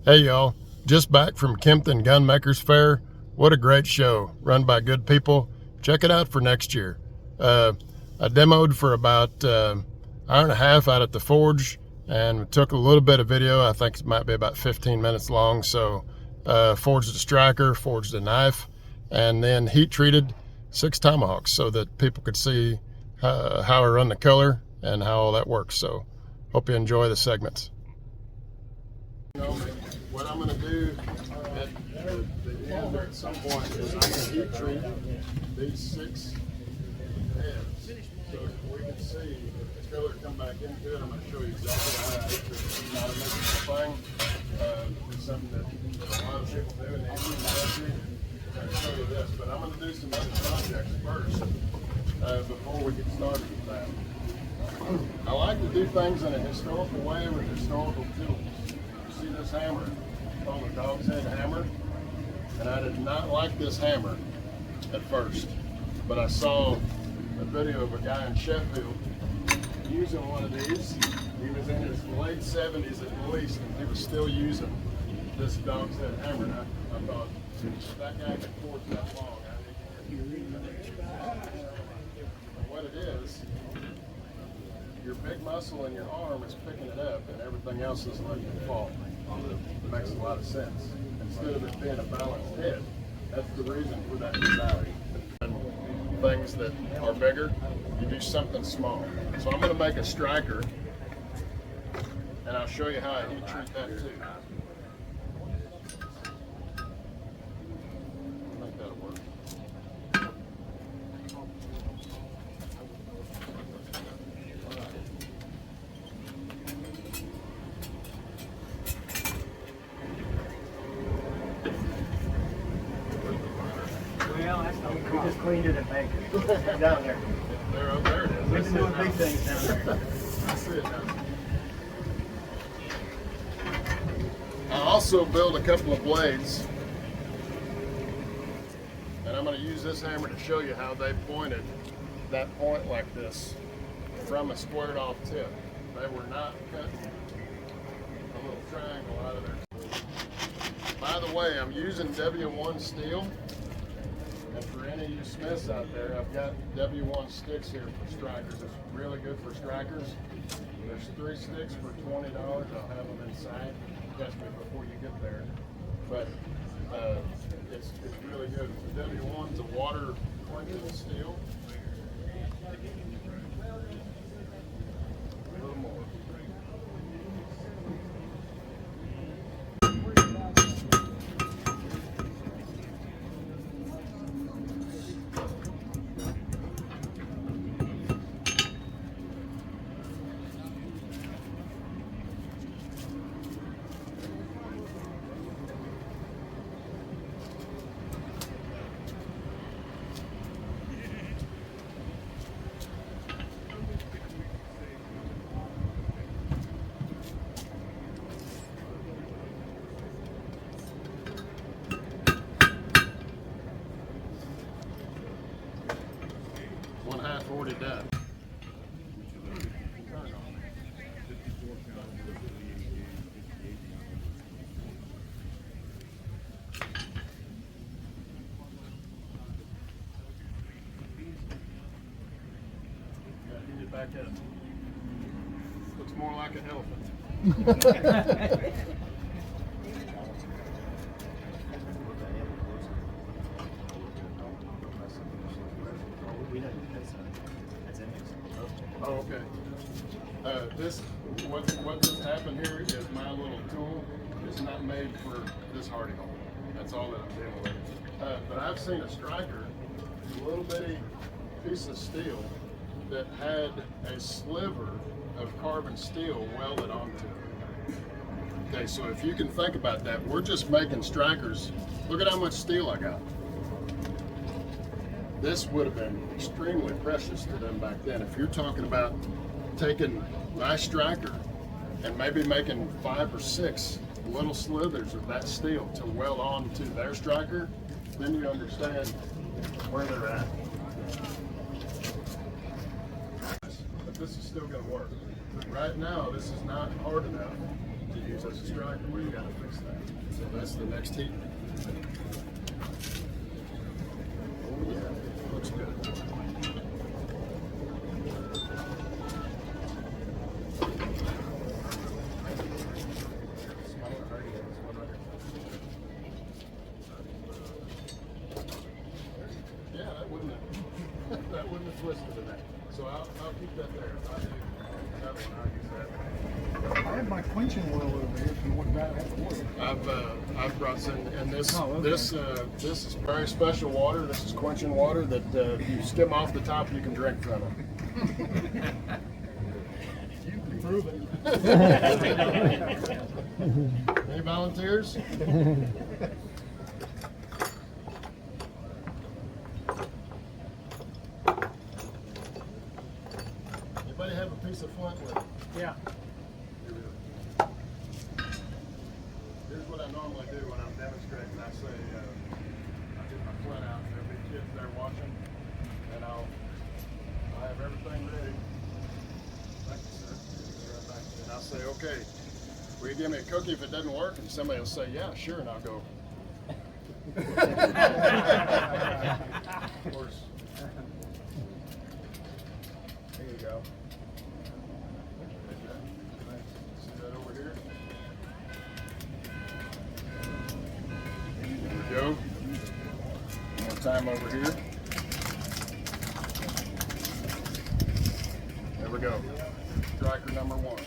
Hey y'all, just back from Kempton Gunmakers Fair. What a great show, run by good people. Check it out for next year. I demoed for about hour and a half out at the forge and took a little bit of video. I think it might be about 15 minutes long. So forged a striker, forged a knife, and then heat treated 6 tomahawks so that people could see how I run the color and how all that works. So hope you enjoy the segments. What I'm going to do at the end at some point is I'm going to heat treat these 6 heads so we can see if the color come back into it. I'm going to show you exactly how I heat treat it. Not a mystical thing. It's something that a lot of people do in the Indian country. I'm going to show you this, but I'm going to do some other projects first before we get started with that. I like to do things in a historical way with historical tools. See this hammer, called a dog's head hammer, and I did not like this hammer at first, but I saw a video of a guy in Sheffield using one of these. He was in his late 70s at least, and he was still using this dog's head hammer. And I thought, if that guy can forge that long, I need to use that. And what it is, your big muscle in your arm is picking it up and everything else is letting it fall. It makes a lot of sense. Instead of it being a balanced head, that's the reason for that design. And things that are bigger, you do something small. So I'm going to make a striker, and I'll show you how I heat treat that too. I think that'll work. We just cleaned it at Baker. Down there. There it is. We've been doing big things down there. I see it now. I also built a couple of blades, and I'm going to use this hammer to show you how they pointed that point like this from a squared off tip. They were not cutting a little triangle out of there. By the way, I'm using W1 steel. And for any of you Smiths out there, I've got W1 sticks here for strikers. It's really good for strikers. There's 3 sticks for $20. I'll have them inside. Catch me before you get there. But it's really good. The W1's a water quenching steel. A little more. Already done. Get back up. Looks more like an elephant. Oh, okay. What just happened here is my little tool is not made for this hardy hole. That's all that I'm dealing with. But I've seen a striker, a little bitty piece of steel that had a sliver of carbon steel welded onto it. Okay, so if you can think about that, we're just making strikers. Look at how much steel I got. This would have been extremely precious to them back then. If you're talking about taking my striker and maybe making 5 or 6 little slithers of that steel to weld on to their striker, then you understand where they're at. But this is still going to work. Right now, this is not hard enough to use as a striker, we got to fix that. So that's the next heat. Oh yeah, looks good. Yeah, that wouldn't have that wouldn't have twisted in that. So I'll keep that there. I'll do another one. I'll use that. I have my quenching oil over here if you want that. I've brought some, and this Oh, okay. this is very special water. This is quenching water that you skim off the top, you can drink from it. You can prove it. Any volunteers? Anybody have a piece of Flint with it? Yeah. Here's what I normally do when I'm demonstrating. I say, I get my Flint out, and there'll be kids there watching, and I have everything ready. Thank you, sir. Right back. And I'll say, okay, will you give me a cookie if it doesn't work? And somebody will say, yeah, sure, and I'll go. Of course. There you go. See that over here? There we go. One more time over here. There we go. Striker number 1.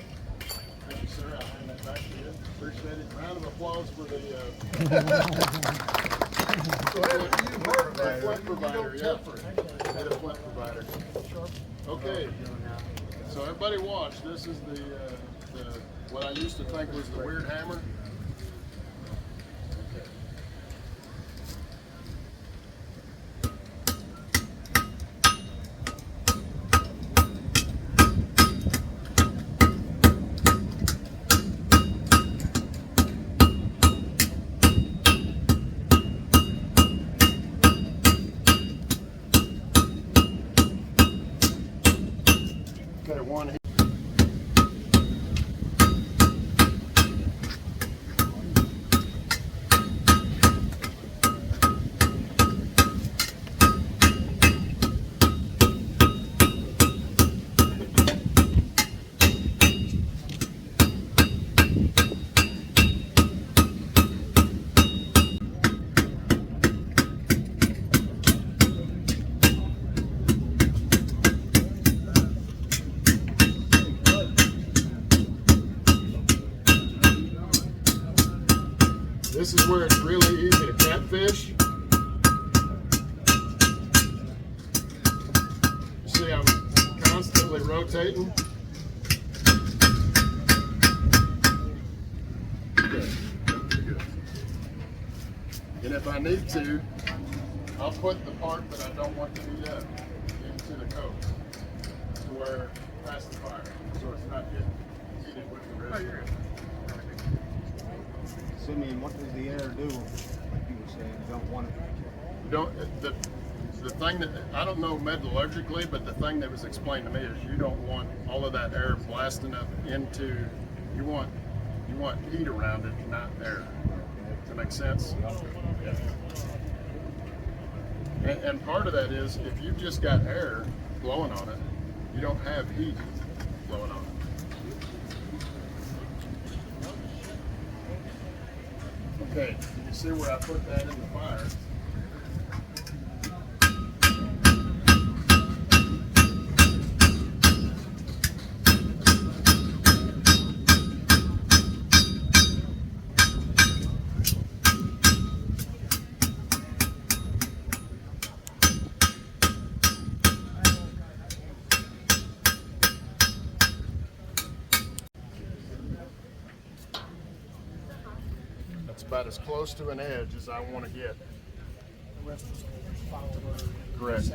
Thank you, sir. I'll hand that back to you. Appreciate it. Round of applause for the Flint provider. Yeah, the Flint provider. Okay. So everybody watch. This is the what I used to think was the weird hammer. Okay. Okay, one here. This is where it's really easy to catfish. You see I'm constantly rotating. Good. Good. And if I need to, I'll put the part that I don't want to heat up into the coke to where past the fire, so it's not getting heated with the rest. So, I mean, what does the air do? Like you were saying, you don't want it. You don't, the thing that, I don't know metallurgically, but the thing that was explained to me is you don't want all of that air blasting up into, you want heat around it, not air. Does that make sense? Yeah. And part of that is if you've just got air blowing on it, you don't have heat blowing on it. Okay, you see where I put that in the fire? That's about as close to an edge as I want to get. Correct.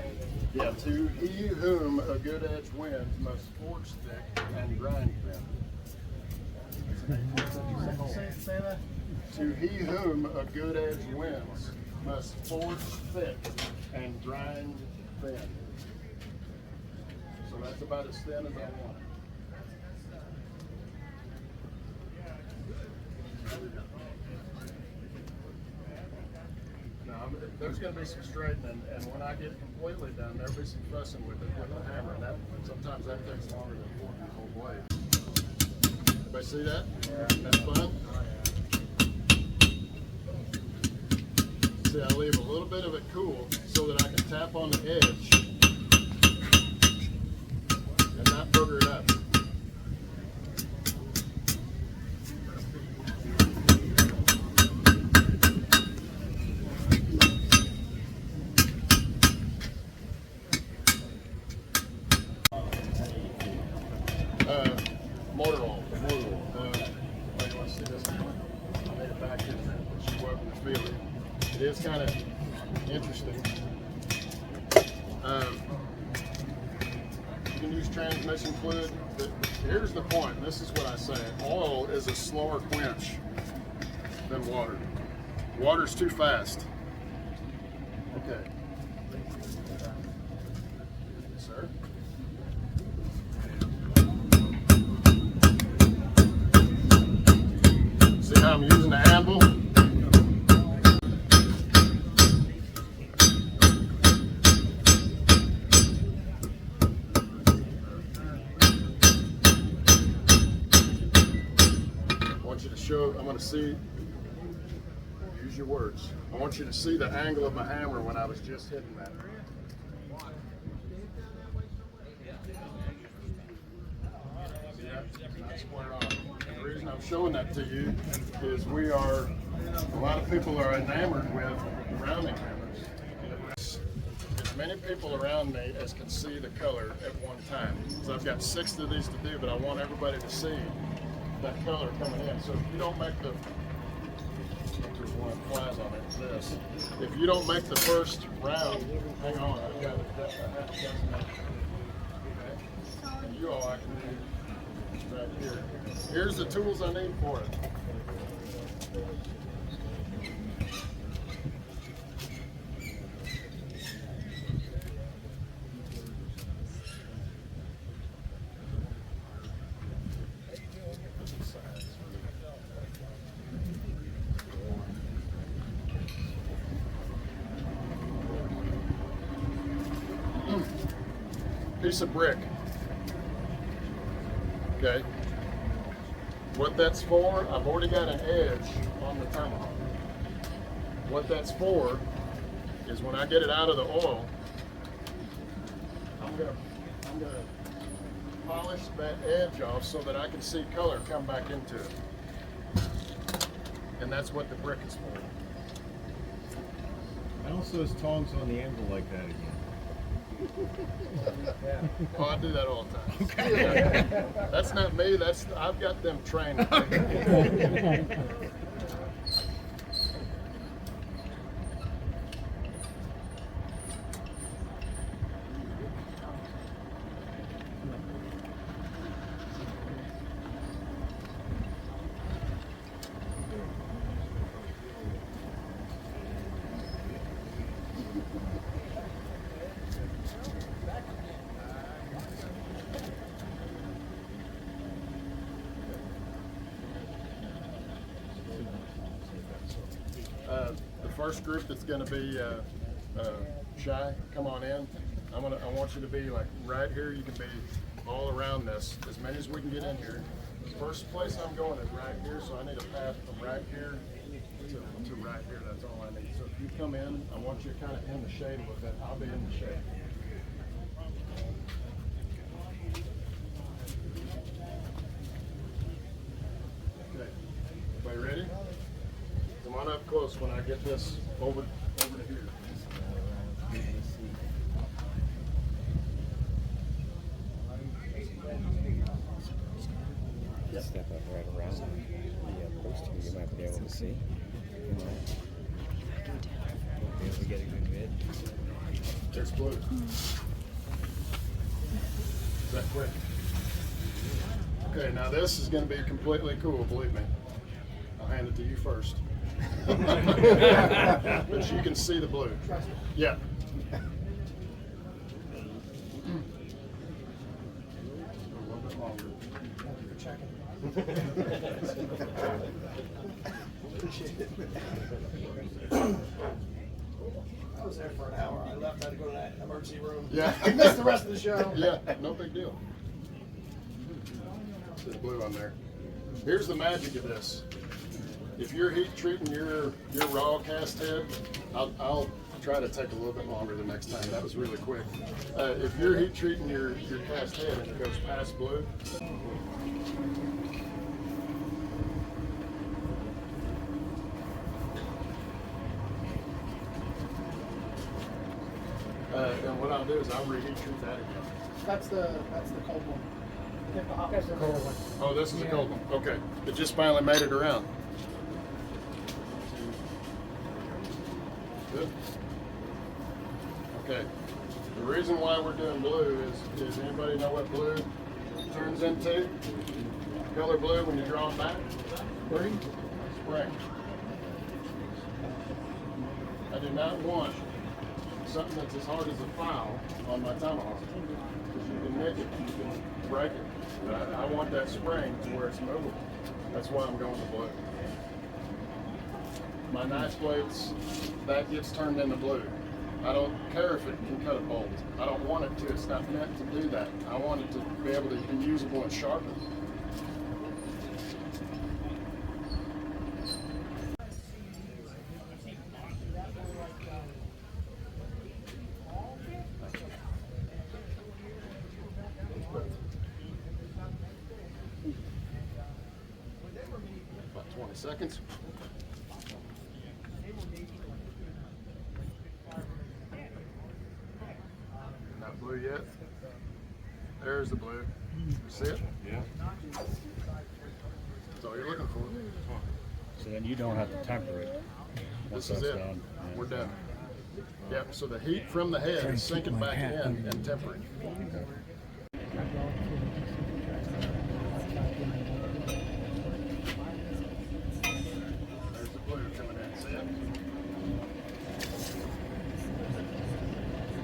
Yeah, to he whom a good edge wins must forge thick and grind thin. Say that. To he whom a good edge wins must forge thick and grind thin. So that's about as thin as I want it. There's going to be some straightening, and when I get completely done, there'll be some fussing with it with the hammer. And sometimes that takes longer than working the whole blade. Everybody see that? That's fun. See, I leave a little bit of it cool so that I can tap on the edge and not booger it up. Motor oil. You want to see this? I made it back here so you welcome to feel it. It is kind of interesting. You can use transmission fluid. Here's the point, and this is what I say. Oil is a slower quench than water. Water's too fast. Okay. Sir? See how I'm using the anvil? I'm going to see, use your words. I want you to see the angle of my hammer when I was just hitting that. See that? It's not square on. And the reason I'm showing that to you is a lot of people are enamored with rounding hammers. As many people around me as can see the color at one time. So I've got 6 of these to do, but I want everybody to see that color coming in. So if you don't make there's one that flies on it, this. If you don't make the first round, hang on, I've got a half dozen. Okay. And you all I can do right here. Here's the tools I need for it. Piece of brick. Okay. What that's for, I've already got an edge on the tomahawk. What that's for is when I get it out of the oil, I'm gonna polish that edge off so that I can see color come back into it. And that's what the brick is for. I also has tongs on the anvil like that again. Oh, I do that all the time. Okay. That's not me. I've got them trained. The first group that's going to be shy, come on in. I want you to be like right here. You can be all around this, as many as we can get in here. The first place I'm going is right here, so I need a path from right here to right here. That's all I need. So if you come in, I want you kind of in the shade a little bit. I'll be in the shade. Okay, everybody ready? Come on up close when I get this over to here. Step up right around the post here, you might be able to see. Be able to get a good vid. There's blue. Is that quick? Okay, now this is going to be completely cool, believe me. I'll hand it to you first. But you can see the blue. Yeah. A little bit longer. I was there for an hour. I left, I had to go to that emergency room. Yeah. I missed the rest of the show. Yeah, no big deal. There's blue on there. Here's the magic of this. If you're heat treating your raw cast head, I'll try to take a little bit longer the next time. That was really quick. If you're heat treating your cast head and it goes past blue, and what I'll do is I'll reheat treat that again. That's the cold one. That's the cold one. Oh, this is a cold one. Okay. It just finally made it around. Good. Okay. The reason why we're doing blue is anybody know what blue turns into? Color blue when you draw it back? Spring. Spring. I do not want something that's as hard as a file on my tomahawk. Because you can nick it, you can break it. But I want that spring to where it's movable. That's why I'm going to blue. My knife blades, that gets turned into blue. I don't care if it can cut a bolt. I don't want it to. It's not meant to do that. I want it to be able to be usable and sharpened. About 20 seconds. Not blue yet. There's the blue. You see it? Yeah. That's all you're looking for. So then you don't have to temper it. Once This is that's it. done. We're done. Yep, so the heat from the head is sinking back in and tempering. There's the blue coming in, see it?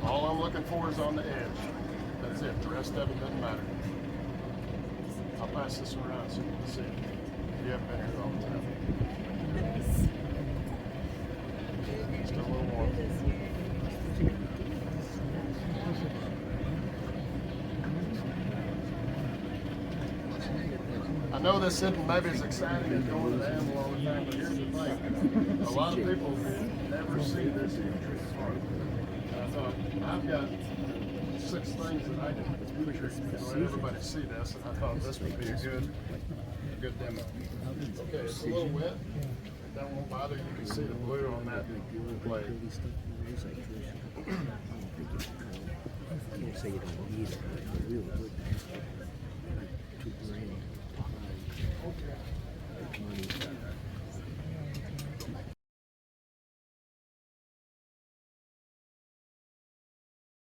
All I'm looking for is on the edge. That's it, the rest of it doesn't matter. I'll pass this around so you can see it. You haven't been here all the time. Still a little warm. I know this isn't maybe as exciting as going to the anvil all the time, but here's the thing. A lot of people never see this heat treat part. And I thought, I've got 6 things that I can heat treat and let everybody see this, and I thought this would be a good demo. Okay, it's a little wet. That won't bother you. You can see the blue on that blade. Say you don't need it.